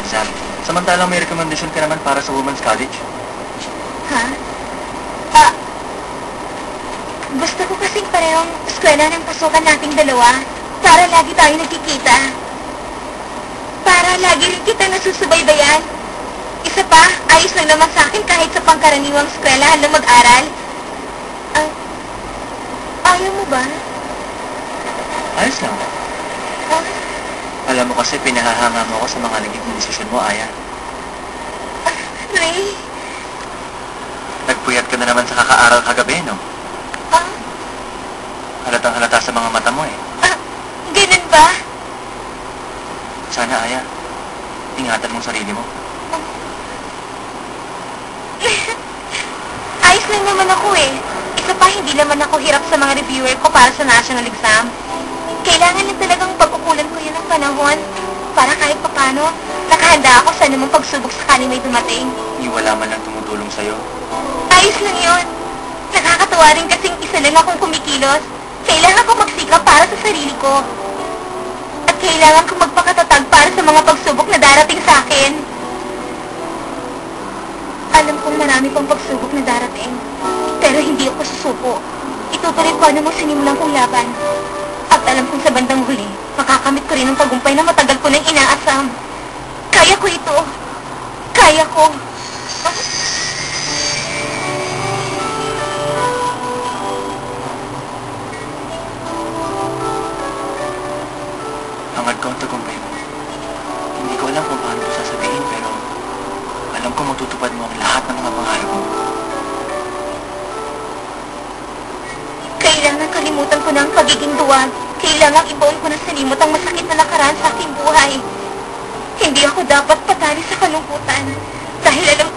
exam. Samantalang may recommendation ka naman para sa women's college. Ha? Gusto ko kasing parehong eskwela ng pasukan nating dalawa para lagi tayo nagkikita. Para lagi rin kita nasusubaybayan. Isa pa, ayos lang naman sa akin kahit sa pangkaraniwang eskwelahan lang mag-aral. Ayaw mo ba? Ayos lang. Alam mo kasi pinahahanga mo ako sa mga naging desisyon mo, Aya. Ray? Nagpuyat ka na naman sa kakaaral kagabi, no? Halatang halata sa mga mata mo, eh. Ganun ba? Sana, Aya, ingatan mong sarili mo. Ayos lang naman ako, eh. Isa pa, hindi naman ako hirap sa mga reviewer ko para sa national exam. Kailangan lang talagang pagkukulan ko yun ng panahon para kahit papano, nakahanda ako sa anumang pagsubok sakaling may dumating. Wala man lang tumutulong sa'yo. Ayos lang yun. Nakakatawa rin kasing isa lang akong kumikilos. Kailangan ko magsikap para sa sarili ko. At kailangan ko magpakatatag para sa mga pagsubok na darating sa akin. Alam kong marami pang pagsubok na darating. Pero hindi ako susuko. Itutuloy ko anumang sinimulan kong laban. At alam kong sa bandang huli, makakamit ko rin ang tagumpay na matagal ko nang inaasam. Kaya ko ito. Kaya ko. Hangad ko ang tagumpay mo. Hindi ko alam kung paano ito sasabihin, pero alam ko matutupad mo ang lahat ng mga pangarap mo. Kailangan kalimutan ko na ang pagiging duwag. Kailangan ibaon ko na sa limot ang masakit na nakaraan sa aking buhay. Hindi ako dapat patali sa kalungkutan. Dahil alam